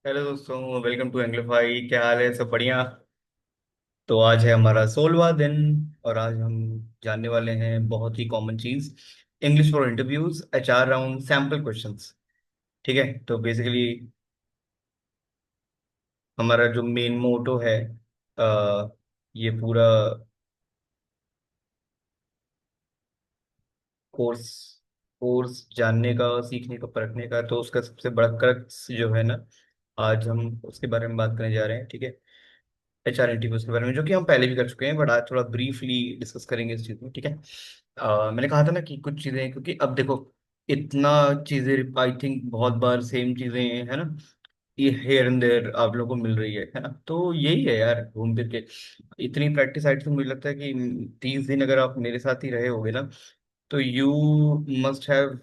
Hello दोस्तों, welcome to एंग्लीफाई। क्या हाल है? सब बढ़िया। तो आज है हमारा 16वां दिन और आज हम जानने वाले हैं बहुत ही कॉमन चीज, English for interviews HR round sample questions. ठीक है, तो बेसिकली हमारा जो मेन मोटो है, ये पूरा कोर्स कोर्स जानने का, सीखने का, परखने का, तो उसका सबसे बड़ा क्रक्स जो है ना, आज हम उसके बारे में बात करने जा रहे हैं। ठीक है, एचआर इंटरव्यूज के बारे में, जो कि हम पहले भी कर चुके हैं, बट आज थोड़ा ब्रीफली डिस्कस करेंगे इस चीज में। ठीक है। मैंने कहा था ना कि कुछ चीजें, क्योंकि अब देखो, इतना चीजें आई थिंक बहुत बार सेम चीजें है ना, ये हेयर एंड देयर आप लोगों को मिल रही है ना, तो यही है यार, घूम फिर के इतनी प्रैक्टिस आई थिंक मुझे लगता है कि 30 दिन अगर आप मेरे साथ ही रहे होगे ना, तो you must have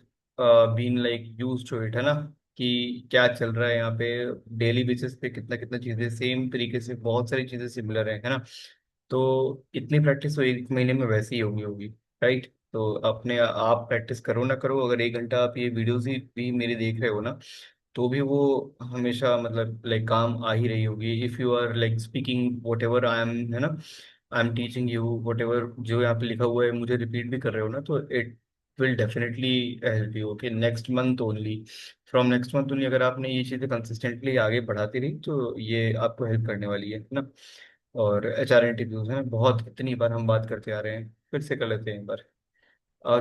been like used to it, है ना, कि क्या चल रहा है यहाँ पे डेली बेसिस पे, कितना कितना चीजें सेम तरीके से, बहुत सारी चीजें सिमिलर है ना। तो इतनी प्रैक्टिस तो एक महीने में वैसे ही होगी राइट। तो अपने आप प्रैक्टिस करो ना करो, अगर 1 घंटा आप ये वीडियोस ही भी मेरे देख रहे हो ना, तो भी वो हमेशा मतलब लाइक काम आ ही रही होगी। If you are like speaking whatever I am, है ना, I am teaching you whatever जो यहाँ पे लिखा हुआ है, मुझे रिपीट भी कर रहे हो ना, तो it will definitely help you. Okay, next month only, from next month only, अगर आपने ये चीज़ें कंसिस्टेंटली आगे बढ़ाती रही तो ये आपको हेल्प करने वाली है ना। और एचआर इंटरव्यूज हैं बहुत, इतनी बार हम बात करते आ रहे हैं, फिर से कर लेते हैं एक बार।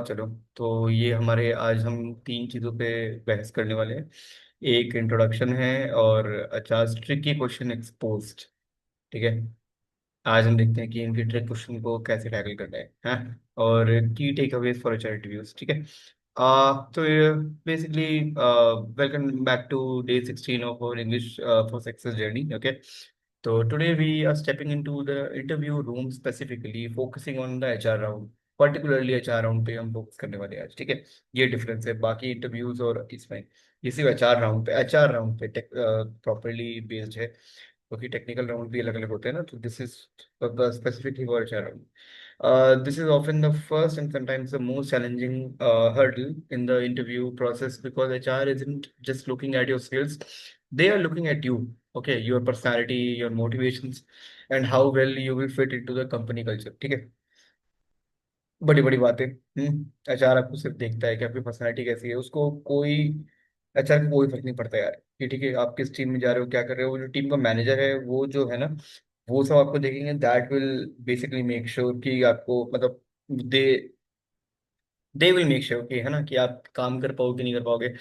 चलो, तो ये हमारे आज हम 3 चीज़ों पे बहस करने वाले हैं। एक इंट्रोडक्शन है और अच्छा ट्रिकी क्वेश्चन एक्सपोज्ड। ठीक है, आज हम देखते हैं कि इनके ट्रिक क्वेश्चन को कैसे टैकल करना है, हाँ? और की takeaways for HR interviews. ठीक है। तो basically welcome back to day 16 of our English for success journey. Okay, तो today we are stepping into the interview room, specifically focusing on the HR round, particularly HR round पे हम focus करने वाले हैं आज। ठीक है, ये डिफरेंस है बाकी इंटरव्यूज और इसमें, ये सिर्फ एचआर राउंड पे प्रॉपरली बेस्ड है, क्योंकि टेक्निकल राउंड भी अलग अलग होते हैं ना, तो this is specifically for HR round. This is often the first and sometimes the most challenging hurdle in the interview process, because HR isn't just looking at your skills, they are looking at you. Okay, your personality, your motivations, and how well you will fit into the company culture. ठीक है, बड़ी बड़ी बातें। HR आपको सिर्फ देखता है कि आपकी पर्सनैलिटी कैसी है, उसको कोई, एचआर को कोई फर्क नहीं पड़ता यार कि ठीक है आप किस टीम में जा रहे हो, क्या कर रहे हो। वो जो टीम का मैनेजर है, वो जो है ना, वो सब आपको देखेंगे, that will basically make sure कि आपको मतलब दे दे विल मेक श्योर कि, है ना, कि आप काम कर पाओगे कि नहीं कर पाओगे।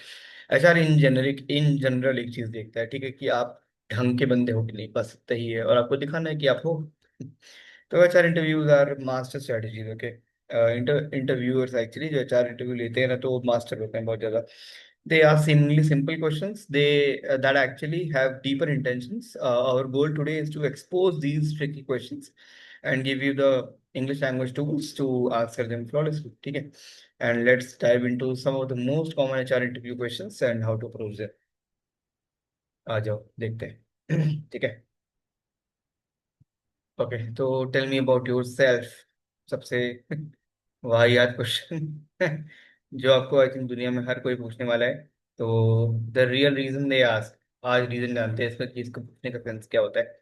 एचआर इन जनरल एक चीज देखता है, ठीक है, कि आप ढंग के बंदे हो कि नहीं, बस इतना ही है, और आपको दिखाना है कि आप हो। तो HR interviews are master strategies. Okay, interviewers actually जो एचआर इंटरव्यू लेते हैं ना, तो वो मास्टर होते हैं बहुत ज्यादा। They ask seemingly simple questions, that actually have deeper intentions. Our goal today is to expose these tricky questions and give you the English language tools to answer them flawlessly. ठीक है, and let's dive into some of the most common HR interview questions and how to approach them. आ जाओ देखते हैं। ठीक है, okay, तो tell me about yourself. सबसे वाहियात क्वेश्चन जो आपको आई थिंक दुनिया में हर कोई पूछने वाला है। तो the real reason they ask, आज रीजन जानते हैं इसका कि इसको पूछने का सेंस क्या होता है।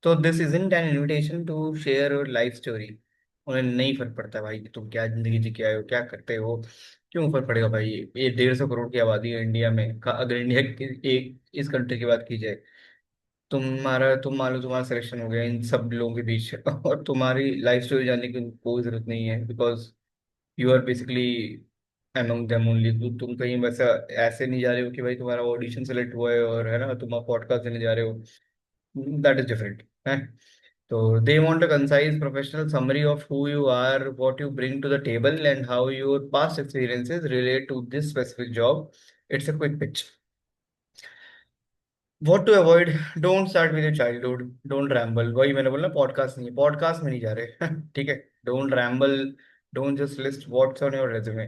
तो this isn't an invitation to share your life story. उन्हें नहीं फर्क पड़ता भाई कि तुम क्या जिंदगी जी के आए हो, क्या करते हो, क्यों फर्क पड़ेगा भाई। ये 150 करोड़ की आबादी है इंडिया में, अगर इंडिया की एक इस कंट्री की बात की जाए, तुम मान लो तुम्हारा सिलेक्शन हो गया इन सब लोगों के बीच और तुम्हारी लाइफ स्टोरी जानने की कोई जरूरत नहीं है, because you are basically among them only. तुम कहीं वैसा ऐसे नहीं जा रहे हो कि भाई तुम्हारा ऑडिशन सेलेक्ट हुआ है और, है ना, तुम आप पॉडकास्ट देने जा रहे हो, दैट इज डिफरेंट है। तो they want a concise professional summary of who you are, what you bring to the table and how your past experiences relate to this specific job. It's a quick pitch. What to avoid, don't start with your childhood, don't ramble. वही मैंने बोला, podcast नहीं, podcast में नहीं जा रहे। ठीक है, don't ramble, don't just list what's on your resume.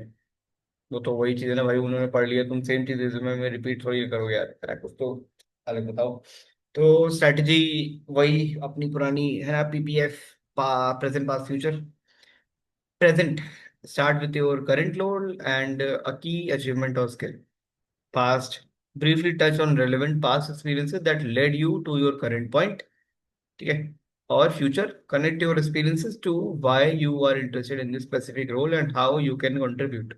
वो तो वही चीज है ना भाई, उन्होंने पढ़ लिया, तुम सेम चीज रेज्यूमे में रिपीट थोड़ी करोगे यार, है ना, कुछ तो अलग बताओ। तो स्ट्रैटेजी वही अपनी पुरानी है ना, PPF, present past future. Present, start with your current role and a key achievement और skill. Past, briefly touch on relevant past experiences that led you to your current point, ठीक है, और future, connect your experiences to why you are interested in this specific role and how you can contribute.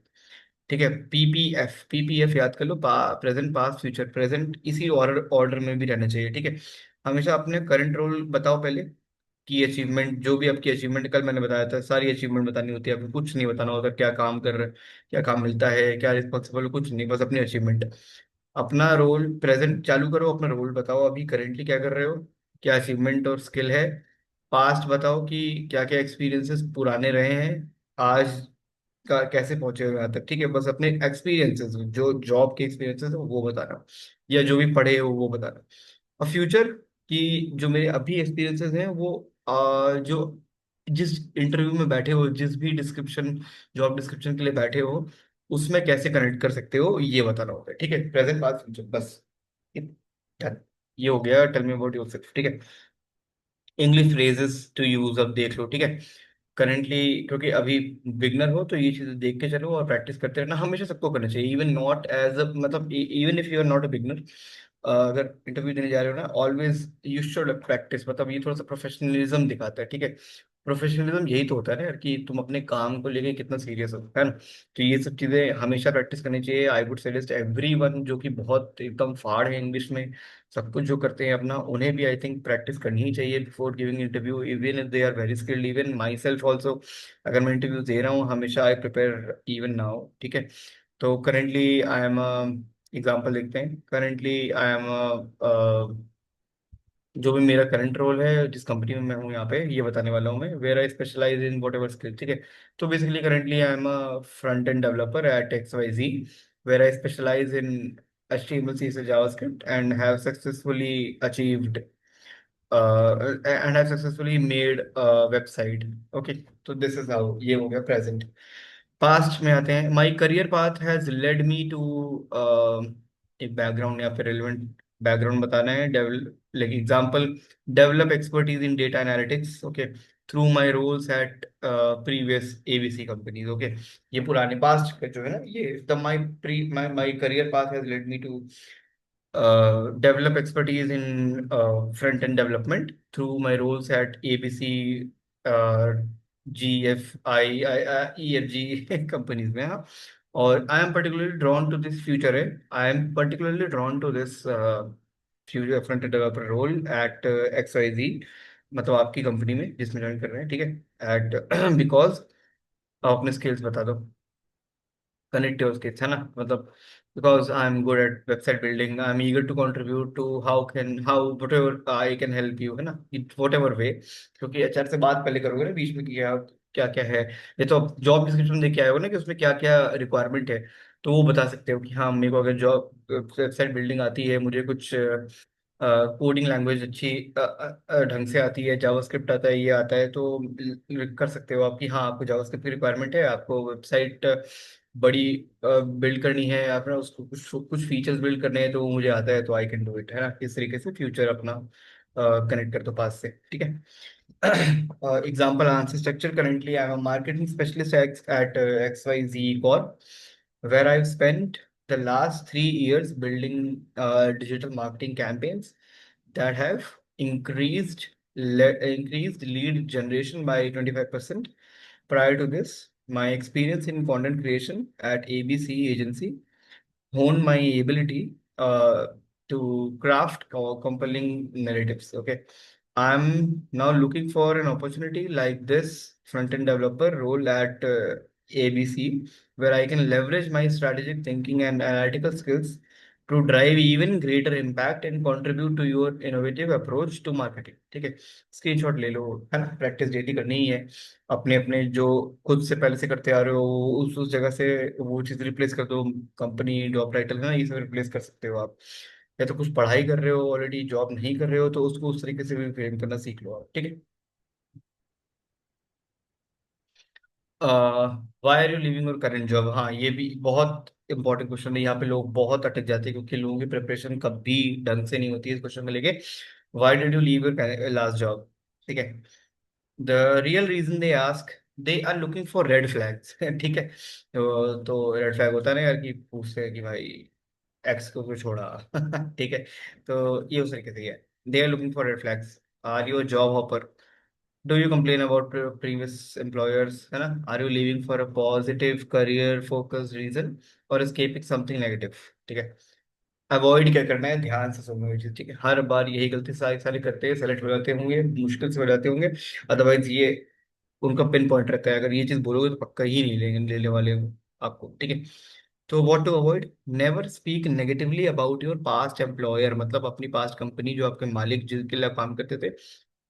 ठीक है, PPF, PPF याद कर लो, present past future, present इसी order order में भी रहना चाहिए, ठीक है। हमेशा अपने करंट रोल बताओ पहले, की अचीवमेंट, जो भी आपकी अचीवमेंट, कल मैंने बताया था सारी अचीवमेंट बतानी होती है, आपको कुछ नहीं बताना होता क्या काम कर रहे, क्या काम मिलता है, क्या रिस्पॉन्सिबल, कुछ नहीं, बस अपनी अचीवमेंट। अपना रोल प्रेजेंट चालू करो, अपना रोल बताओ अभी करेंटली क्या कर रहे हो, क्या अचीवमेंट और स्किल है। पास्ट बताओ कि क्या क्या एक्सपीरियंसेस पुराने रहे हैं, आज का कैसे पहुंचे हो यहाँ तक, ठीक है, बस अपने एक्सपीरियंसेस, जो जॉब के एक्सपीरियंसेस है वो बताना, या जो भी पढ़े हो वो बताना। और फ्यूचर की जो मेरे अभी एक्सपीरियंसेस हैं वो जो जिस इंटरव्यू में बैठे हो, जिस भी डिस्क्रिप्शन, जॉब डिस्क्रिप्शन के लिए बैठे हो, उसमें कैसे कनेक्ट कर सकते हो ये बताना होता है, ठीक है, प्रेजेंट पास्ट फ्यूचर बस। Done। ये हो गया टेल मी अबाउट योरसेल्फ, ठीक है। इंग्लिश फ्रेजेस टू यूज अब देख लो, ठीक है। करेंटली क्योंकि अभी बिगनर हो तो ये चीजें देख के चलो और प्रैक्टिस करते रहना, हमेशा सबको करना चाहिए, इवन नॉट एज अ, मतलब even if you are not a beginner, अगर इंटरव्यू देने जा रहे हो ना, ऑलवेज यू शुड प्रैक्टिस, मतलब ये थोड़ा सा प्रोफेशनलिज्म दिखाता है, ठीक है। प्रोफेशनलिज्म यही तो होता है ना यार, कि तुम अपने काम को लेके कितना सीरियस हो, है ना। तो ये सब चीजें हमेशा प्रैक्टिस करनी चाहिए। I would suggest every one जो कि बहुत एकदम फाड़ है इंग्लिश में, सब कुछ जो करते हैं अपना, उन्हें भी आई थिंक प्रैक्टिस करनी ही चाहिए before giving interview, even if they are very skilled, even myself also. अगर मैं इंटरव्यू दे रहा हूँ हमेशा आई प्रिपेयर इवन नाउ, ठीक है। तो करेंटली आई एम, एग्जाम्पल देखते हैं, करेंटली आई एम, जो भी मेरा करंट रोल है जिस कंपनी में मैं हूँ यहाँ पे, ये बताने वाला हूँ मैं, where I specialise in whatever skill, ठीक है। तो basically currently I am a front end developer at X Y Z, where I specialise in HTML CSS JavaScript and have successfully achieved and have successfully made a website, okay। तो this is how, ये हो गया present. Past में आते हैं, my career path has led me to, एक background या फिर रेलिवेंट बैकग्राउंड बताना है, develop like example, develop expertise in data analytics, okay, through my roles at previous ABC companies, okay. ये पुराने पास्ट का जो है ना, ये the my pre my my career path has led me to develop expertise in front end development through my roles at ABC, uh, EFG companies में, हाँ। और I am particularly drawn to this future है, I am particularly drawn to this future front end developer role at XYZ, मतलब आपकी company में जिसमें join कर रहे हैं, ठीक है, एट बिकॉज आप अपने स्किल्स बता दो, connective skills है ना, मतलब because I'm good at website building, I'm eager to contribute to how whatever I can help you, है ना, it whatever way। क्योंकि HR से बात पहले करोगे ना बीच में कि क्या क्या क्या है, ये तो जॉब डिस्क्रिप्शन देख के आए हो ना कि उसमें क्या क्या रिक्वायरमेंट है, तो वो बता सकते हो कि हाँ मेरे को अगर जॉब वेबसाइट बिल्डिंग आती है, मुझे कुछ कोडिंग लैंग्वेज अच्छी ढंग से आती है, जावास्क्रिप्ट आता है, ये आता है, तो कर सकते हो आप कि हाँ आपको जावास्क्रिप्ट की रिक्वायरमेंट है, आपको वेबसाइट बड़ी बिल्ड करनी है, अपना उसको कुछ कुछ फीचर्स बिल्ड करने हैं, तो वो मुझे आता है, तो आई कैन डू इट, है ना। इस तरीके से फ्यूचर अपना कनेक्ट कर दो पास से, ठीक है। Example answer structure, currently I'm a marketing specialist at XYZ Corp, where I've spent the last 3 years building digital marketing campaigns that have increased lead generation by 25%. Prior to this, my experience in content creation at ABC agency honed my ability to craft compelling narratives. Okay, I'm now looking for an opportunity like this front-end developer role at ABC, where I can leverage my strategic thinking and analytical skills to drive even greater impact and contribute to your innovative approach to marketing, ठीक है। Screenshot ले लो, है ना, practice daily करनी ही है, अपने अपने जो खुद से पहले से करते आ रहे हो उस जगह से वो चीज रिप्लेस कर दो, कंपनी जॉब टाइटल है ना, ये सब रिप्लेस कर सकते हो आप। या तो कुछ पढ़ाई कर रहे हो ऑलरेडी, जॉब नहीं कर रहे हो, तो उसको उस तरीके से भी फ्रेम करना सीख लो आप, ठीक है। Why are you leaving your current job, हाँ ये भी बहुत इंपॉर्टेंट क्वेश्चन है, यहाँ पे लोग बहुत अटक जाते हैं क्योंकि लोगों की प्रिपरेशन कभी ढंग से नहीं होती है इस क्वेश्चन को लेके। Why did you leave your last job, ठीक है। The real reason they ask, they are looking for red flags ठीक है। तो रेड फ्लैग होता है ना यार, कि पूछते हैं कि भाई एक्स को तो छोड़ा। ठीक है। तो ये उस तरीके से है। They are looking for red flags. Are you job hopper? Do you complain about previous employers, है ना? Are you leaving for a positive career focused reason or escaping something negative? ठीक है। अवॉइड क्या करना है, ध्यान से सुनना ये चीज, ठीक है? हर बार यही गलती सारी सारी करते हैं, सेलेक्ट हो जाते होंगे, मुश्किल से हो जाते होंगे। अदरवाइज ये उनका पिन पॉइंट रहता है, अगर ये चीज बोलोगे तो पक्का ही नहीं लेंगे, लेने वाले हो आपको, ठीक है? तो what to avoid, never speak negatively about your past employer, मतलब अपनी पास्ट कंपनी, जो आपके मालिक जिनके लिए आप काम करते थे,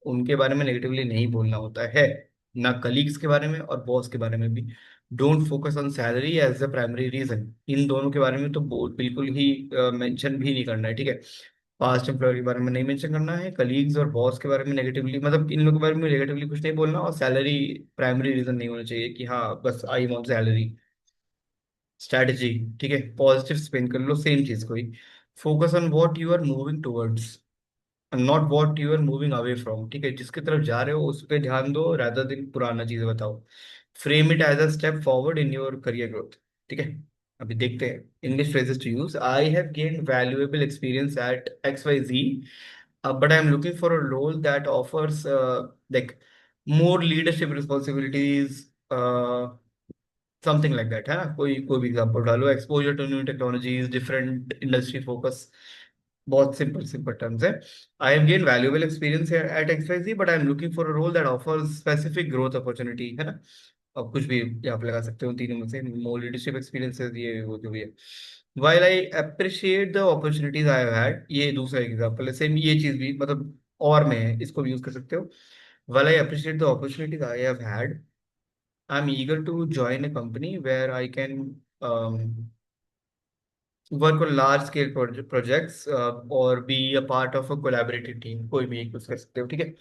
उनके बारे में नेगेटिवली नहीं बोलना होता है। ना कलीग्स के बारे में और बॉस के बारे में भी। Don't focus on salary as the primary reason, इन दोनों के बारे में तो बिल्कुल ही मेंशन भी नहीं करना है, ठीक है? पास्ट एम्प्लॉयर के बारे में नहीं मेंशन करना है, कलीग्स और बॉस के बारे में नेगेटिवली, मतलब इन लोगों के बारे में नेगेटिवली कुछ नहीं बोलना, और सैलरी प्राइमरी रीजन नहीं होना चाहिए कि हाँ बस आई वांट सैलरी। स्ट्रैटेजी, ठीक है, पॉजिटिव स्पिन कर लो सेम चीज को ही। Focus on what you are moving towards, not what you are moving away from, ठीक है? जिसकी तरफ जा रहे हो उस पर ध्यान दो, rather दिन पुराना चीजें बताओ। Frame it as a step forward in your career growth, ठीक है? अभी देखते हैं English phrases to use. I have gained valuable experience at X Y Z, but I am looking for a role that offers like more leadership responsibilities, something like that, है ना? कोई भी example डालो। Exposure to new technologies, different industry focus. बहुत simple simple terms है। I have gain valuable experience at XYZ, but I am looking for a role that offers specific growth opportunity, है ना? अब कुछ भी आप लगा सकते हो तीनों में से, मोर लीडरशिप एक्सपीरियंसेस, ये वो जो भी है। While I appreciate the opportunities I have had, ये दूसरा एग्जांपल है, सेम ये चीज भी मतलब और में है, इसको भी यूज कर सकते हो। While I appreciate the opportunities I have had, I'm eager to join a company where I can um, work on large scale projects or be a part of a collaborative team, कोई भी एक use कर सकते हो, ठीक है?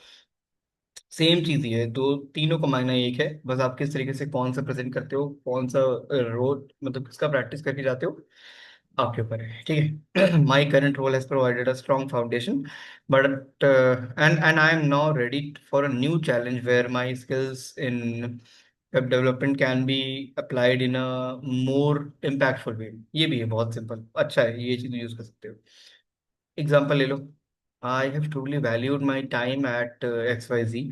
Same चीज ही है, दो तीनों का मायना एक है, बस आप किस तरीके से कौन सा प्रेजेंट करते हो, कौन सा रोल, मतलब किसका प्रैक्टिस करके जाते हो, आपके ऊपर है, ठीक है? My current role has provided a strong foundation, but and I am now ready for a new challenge where my skills in web development can be applied in a more impactful way. ये भी है, बहुत simple, अच्छा है, ये चीज use कर सकते हो। एग्जाम्पल ले लो। I have truly valued my time at X Y Z,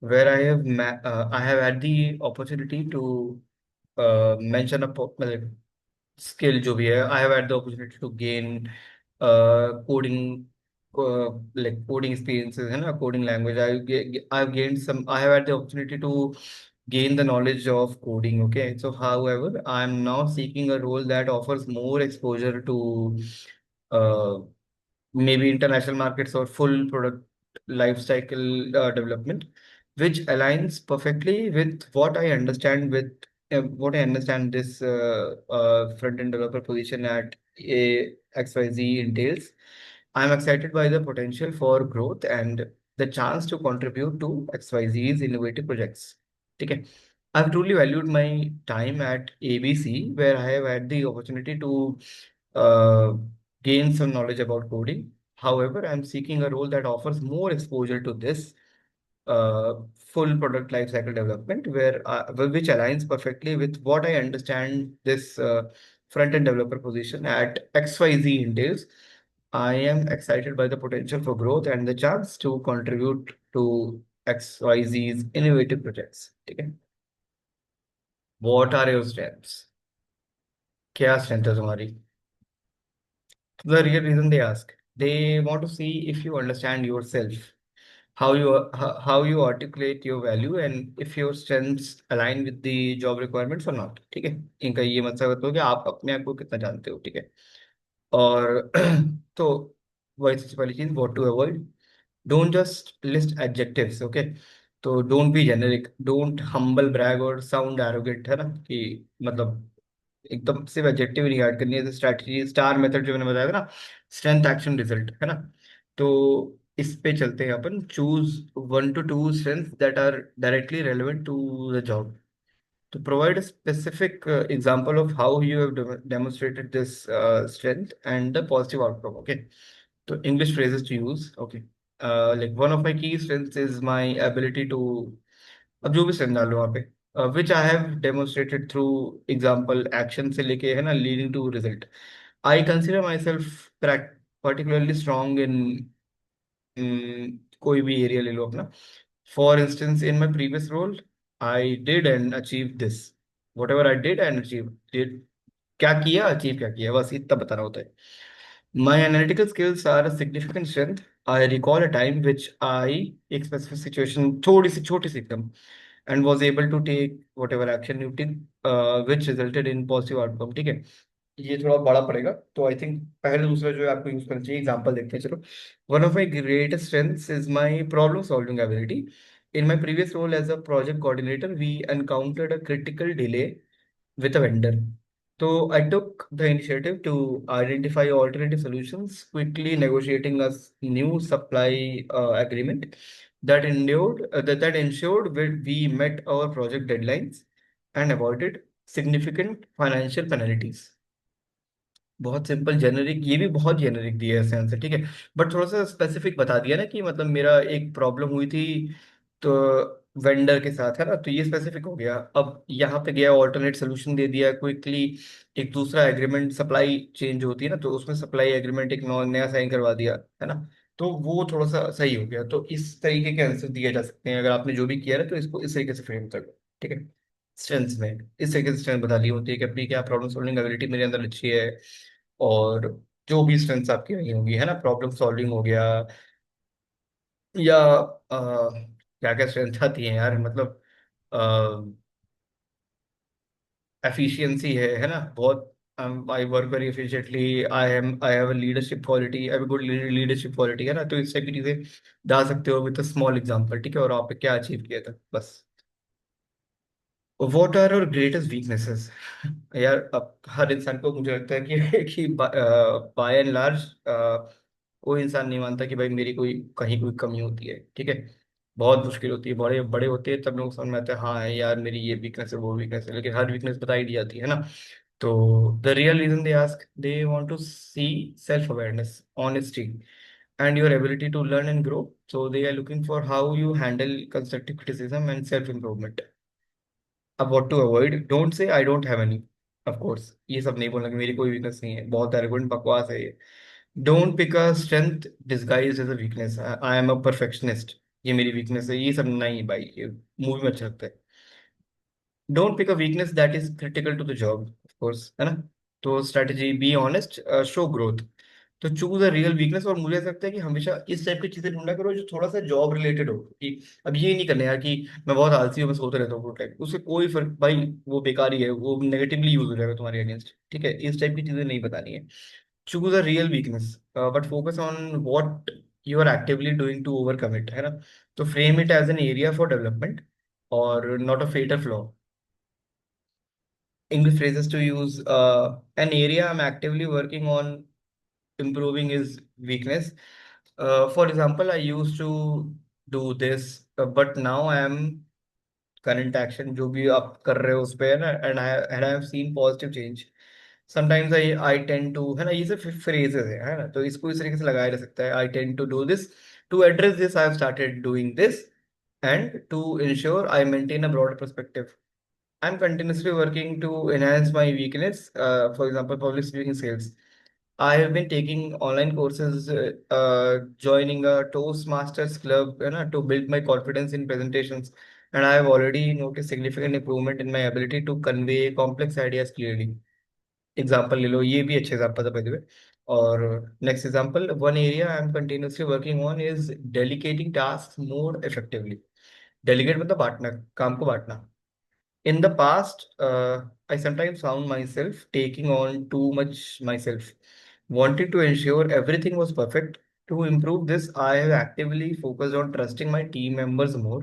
where I have had the opportunity to mention a मतलब skill जो भी है, I have had the opportunity to gain coding, like coding experiences, है ना? coding language, I've gained some, I have had the opportunity to gain the knowledge of coding, okay? So however I'm now seeking a role that offers more exposure to uh, maybe international markets or full product life cycle development, which aligns perfectly with what I understand this front end developer position at a XYZ entails. I'm excited by the potential for growth and the chance to contribute to XYZ's innovative projects. Okay. I've truly valued my time at ABC, where I have had the opportunity to uh, gain some knowledge about coding. However, I'm seeking a role that offers more exposure to this uh, full product lifecycle development, which aligns perfectly with what I understand this front-end developer position at XYZ entails. I am excited by the potential for growth and the chance to contribute to XYZ's innovative projects. Okay. What are your strengths? क्या strength है तुम्हारी? The real reason they ask, they want to see if you understand yourself, how you articulate your value, and if your strengths align with the job requirements or not, ठीक है? इनका ये मतलब हो कि आप अपने आप को कितना जानते हो, ठीक है? और तो वही सबसे पहली चीज, what to avoid, don't just list adjectives, okay? तो don't be generic, don't humble brag और साउंड एरोगेंट, है ना? कि मतलब एकदम सिर्फ एडजेक्टिव नहीं ऐड करनी है। स्ट्रैटेजी स्टार मेथड जो मैंने बताया था ना, स्ट्रेंथ एक्शन रिजल्ट, है ना? तो इस पे चलते हैं अपन। Choose 1 to 2 strength that are directly relevant to the job, to provide a specific example of how you have demonstrated this strength and the positive outcome, okay? So English phrases to use, okay? Like one of my key strengths is my ability to, अब जो भी strength डालो वहाँ पे, which I have demonstrated through example action से लेके, है ना, leading to result. I consider myself particularly strong in कोई भी एरिया ले लो अपना. For instance in my previous role I did and achieve this. Whatever I did and achieve. क्या किया, अचीव क्या किया, बस इतना बताना होता है. My analytical skills are a significant strength. I recall a time which I, एक specific situation, थोड़ी सी छोटी सी एकदम, and was able to take whatever action you did, which resulted in positive outcome. ठीक है. ये थोड़ा बड़ा पड़ेगा, तो आई थिंक पहले दूसरा जो है आपको यूज करना चाहिए. एग्जांपल देखते हैं चलो. One of my greatest strengths is my problem solving ability. In my previous role as a project coordinator we encountered a critical delay with a vendor. So I took the initiative to identify alternative solutions, quickly negotiating a new supply agreement that ensured we met our project deadlines and avoided significant financial penalties. बहुत simple generic, ये भी बहुत generic दिया है answer, ठीक है. But थोड़ा सा स्पेसिफिक बता दिया ना कि मतलब मेरा एक प्रॉब्लम हुई थी तो वेंडर के साथ, है ना, तो ये स्पेसिफिक हो गया. अब यहाँ पे गया ऑल्टरनेट सोल्यूशन दे दिया क्विकली. एक दूसरा एग्रीमेंट, सप्लाई चेंज होती है ना, तो उसमें सप्लाई एग्रीमेंट एक नया साइन करवा दिया, है ना. तो वो थोड़ा सा सही हो गया. तो इस तरीके के आंसर दिए जा सकते हैं अगर आपने जो भी किया ना, तो इसको इस तरीके से फ्रेम कर लो, ठीक है. स्ट्रेंथ्स में इस तरीके से स्ट्रेंथ बता दी होती है कि अपनी क्या प्रॉब्लम सॉल्विंग एबिलिटी मेरे अंदर अच्छी है. और जो भी स्ट्रेंथ्स आपकी रही होंगी, है ना, प्रॉब्लम सॉल्विंग हो गया, या क्या क्या स्ट्रेंथ आती है यार, मतलब एफिशिएंसी है ना, बहुत. I work very efficiently. I have a leadership quality, I have good leadership quality, है ना. तो इस टाइप की चीजें डाल सकते हो विद अ स्मॉल एग्जांपल, ठीक है, और आपने क्या अचीव किया था, बस. What are your greatest weaknesses. यार अब हर इंसान को मुझे लगता है कि बाय एंड लार्ज कोई इंसान नहीं मानता कि भाई मेरी कोई कहीं कोई कमी होती है, ठीक है. बहुत मुश्किल होती है, बड़े बड़े होते हैं तब लोग समझ में आता है हाँ है यार मेरी ये वीकनेस है वो वीकनेस है, लेकिन हर वीकनेस बताई दी जाती है ना. तो the real reason they ask, they want to see self awareness, honesty and your ability to learn and grow. So they are looking for how you handle constructive criticism and self improvement. अब what to avoid, don't say I don't have any. Of course ये सब नहीं बोलना कि मेरी कोई weakness नहीं है, बहुत एरोगेंट बकवास है ये. Don't pick a strength disguised as a weakness. I am a perfectionist, ये मेरी वीकनेस है, ये सब नहीं भाई, ये मूवी में अच्छा लगता है. Don't pick a weakness that is critical to the job, of course, है ना. तो strategy, be honest, show growth. तो चूज अ रियल वीकनेस. और मुझे ऐसा लगता है कि हमेशा इस टाइप की चीजें ढूंढा करो जो थोड़ा सा जॉब रिलेटेड हो, कि अब ये नहीं करना यार कि मैं बहुत आलसी हूँ, मैं सोता रहता हूँ टाइप, उससे कोई फर्क भाई, वो बेकार ही है, वो नेगेटिवली यूज हो जाएगा तुम्हारे अगेंस्ट, ठीक है. इस टाइप की चीजें नहीं बतानी है. Choose a real weakness but focus on what you are actively doing to overcome it, है ना. तो frame it as an area for development और not a fatal flaw. English phrases to use, an area I'm actively working on improving is weakness. For example, I used to do this, but now I am current action जो भी आप कर रहे हो उस पे, है ना, and I have seen positive change. Sometimes I tend to, है ना, ये सब phrases है ना, तो इसको इस तरीके से लगाया जा सकता है. I tend to do this. To address this, I have started doing this, and to ensure I maintain a broader perspective. I'm continuously working to enhance my weakness. For example, public speaking skills. I have been taking online courses, joining a Toastmasters club, to build my confidence in presentations. And I have already noticed significant improvement in my ability to convey complex ideas clearly. Example ले लो, ये भी अच्छे example था by the way. और next example, one area I'm continuously working on is delegating tasks more effectively. Delegate मतलब बांटना, काम को बांटना. In the past, I sometimes found myself taking on too much myself, wanting to ensure everything was perfect. To improve this, I have actively focused on trusting my team members more,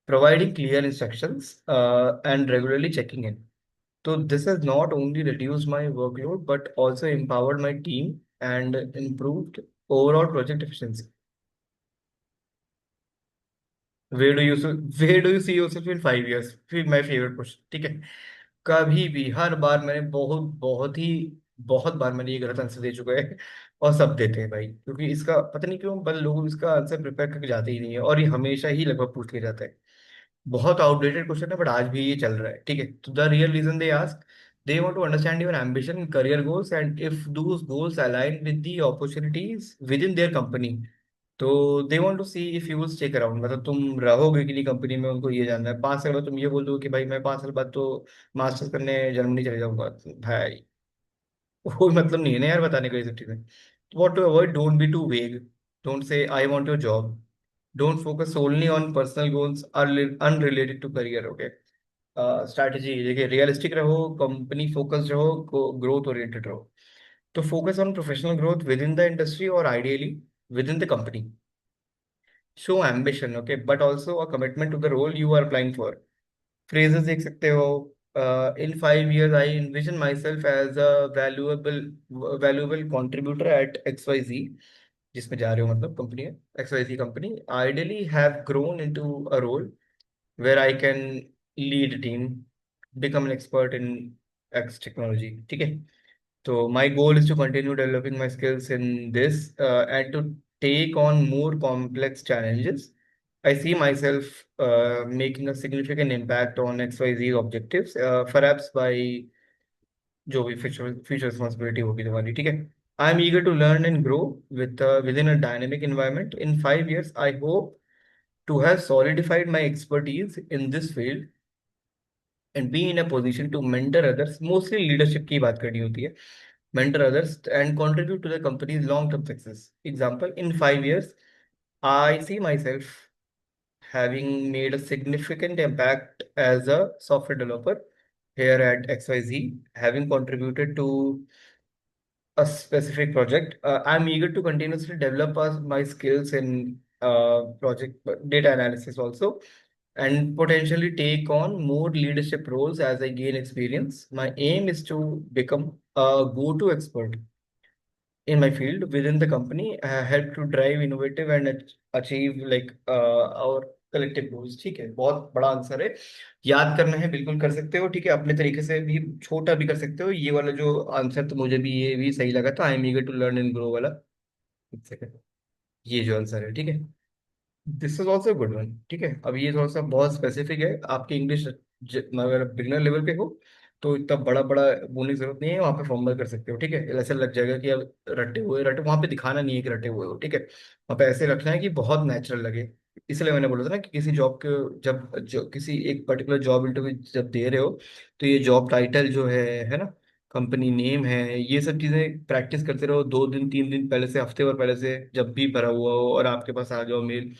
providing clear instructions, and regularly checking in. So, this has not only reduced my workload but also empowered my team and improved overall project efficiency. Where do you see yourself in 5 years? फिर my favorite question, ठीक है. कभी भी, हर बार मैंने बहुत बार मैंने ये गलत आंसर दे चुका है. और सब देते हैं भाई, क्योंकि इसका पता नहीं क्यों बल लोग इसका आंसर प्रिपेयर करके जाते ही नहीं है, और ये हमेशा ही लगभग पूछ के जाता है. बहुत आउटडेटेड क्वेश्चन है बट आज भी ये चल रहा है, ठीक है. तो the real reason they ask, They want to understand your ambition, career goals, and if those goals align with the opportunities within their company. तो they want to see if you will stick around, मतलब तुम रहोगे कि नहीं company में, उनको ये जानना है। 5 साल बाद तुम ये बोल दो कि भाई मैं 5 साल बाद तो मास्टर्स करने जर्मनी चले जाऊंगा, भाई कोई मतलब नहीं है ना यार बताने का ये सब चीजें। What to avoid, don't be too vague, don't say I want your job, don't focus only on personal goals unrelated to career. Okay, strategy देखिए, रियलिस्टिक रहो, कंपनी फोकस्ड रहो, ग्रोथ ओरिएंटेड रहो। तो focus on professional growth within the industry और ideally within the company. Show ambition, okay, but also a commitment to the role you are applying for. Phrases देख सकते हो, इन 5 years I envision myself as a valuable contributor at XYZ, जिसमें जा रहे हो मतलब company है XYZ company, ideally have grown into a role where I can lead a team, become an expert in X technology, ठीक है। तो my goal is to continue developing my skills in this and to take on more complex challenges. I see myself making a significant impact on XYZ objectives, perhaps by जो भी future responsibility होगी तुम्हारी, ठीक है। I am eager to learn and grow within a dynamic environment. In 5 years, I hope to have solidified my expertise in this field and be in a position to mentor others. Mostly leadership की बात करनी होती है, mentor others and contribute to the company's long-term success. Example, in 5 years, I see myself having made a significant impact as a software developer here at XYZ, having contributed to a specific project. I'm eager to continuously develop my skills in project data analysis also, and potentially take on more leadership roles as I gain experience. My aim is to become a go-to expert in my field within the company, help to drive innovative and achieve like our collective goals. ठीक है, बहुत बड़ा answer है, याद करना है बिल्कुल कर सकते हो, ठीक है, अपने तरीके से भी छोटा भी कर सकते हो। ये वाला जो आंसर तो मुझे भी ये भी सही लगा था, I am eager to learn and grow वाला। एक सेकंड, ये जो आंसर है, ठीक है, this is also good one. ठीक है, अब ये थोड़ा सा बहुत स्पेसिफिक है, आपकी इंग्लिश अगर बिगिनर लेवल पे हो तो इतना बड़ा बड़ा बोलने की जरूरत नहीं है, वहाँ पे फॉर्मल कर सकते हो। ठीक है, ऐसा लग जाएगा कि अब रटे वहाँ पे दिखाना नहीं है कि रटे हुए हो। ठीक है, वहाँ पे ऐसे रखना है कि बहुत नेचुरल लगे। इसलिए मैंने बोला था ना कि किसी जॉब के जब किसी एक पर्टिकुलर जॉब इंटरव्यू जब दे रहे हो, तो ये जॉब टाइटल जो है ना, कंपनी नेम है, ये सब चीजें प्रैक्टिस करते रहो 2 दिन 3 दिन पहले से, हफ्ते भर पहले से, जब भी भरा हुआ हो और आपके पास आ जाओ मेल,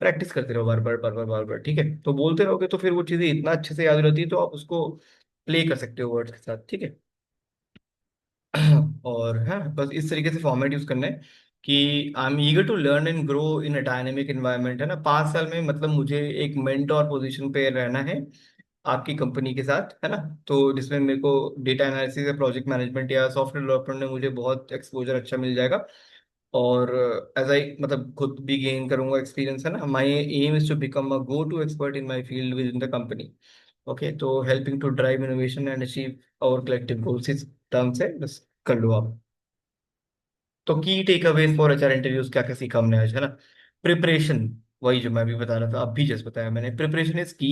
प्रैक्टिस करते रहो बार बार बार बार बार बार। ठीक है, तो बोलते रहोगे तो फिर वो चीजें इतना अच्छे से याद रहती है, तो आप उसको प्ले कर सकते हो वर्ड्स के साथ। ठीक है, और हाँ, बस इस तरीके से फॉर्मेट यूज करना है कि I am eager to learn and grow in a dynamic environment, है ना। 5 साल में मतलब मुझे एक मेंटोर पोजीशन पे रहना है आपकी कंपनी के साथ, है ना। तो जिसमें मेरे को डेटा एनालिसिस या प्रोजेक्ट मैनेजमेंट या सॉफ्टवेयर डेवलपमेंट में मुझे बहुत एक्सपोजर अच्छा मिल जाएगा। और एज आई मतलब खुद भी गेन करूंगा एक्सपीरियंस, है ना। My aim is to become a go to expert in my field within the company. Okay, तो helping to drive innovation and achieve our collective goals, इस टर्म से बस कर लो आप। तो key takeaway for HR interviews, क्या क्या सीखा हमने आज, है ना। प्रिपरेशन, वही जो मैं भी बता रहा था, अभी जस्ट बताया मैंने, preparation is key.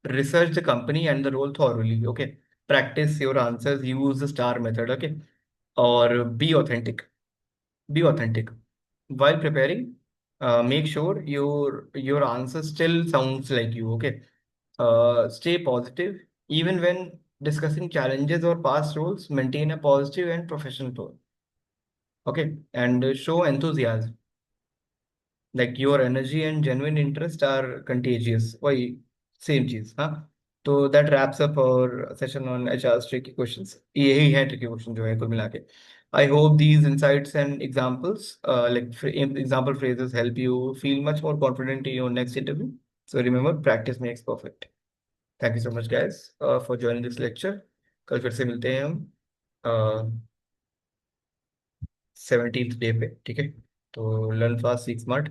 Research the company and the role thoroughly, okay. Practice your answers, use the STAR method, okay. और be authentic while preparing. Make sure your answer still sounds like you, okay. Stay positive even when discussing challenges or past roles. Maintain a positive and professional tone, okay, and show enthusiasm, like your energy and genuine interest are contagious. Why? Same cheese, huh? तो that wraps up our session on HR tricky questions. यही है tricky question जो है कुल मिला के। I hope these insights and examples, example phrases, help you feel much more confident in your next interview. So remember, practice makes perfect. Thank you so much, guys, for joining this lecture. कल फिर से मिलते हैं हम 17th day पे, ठीक है। तो लर्न फास्ट सीख स्मार्ट,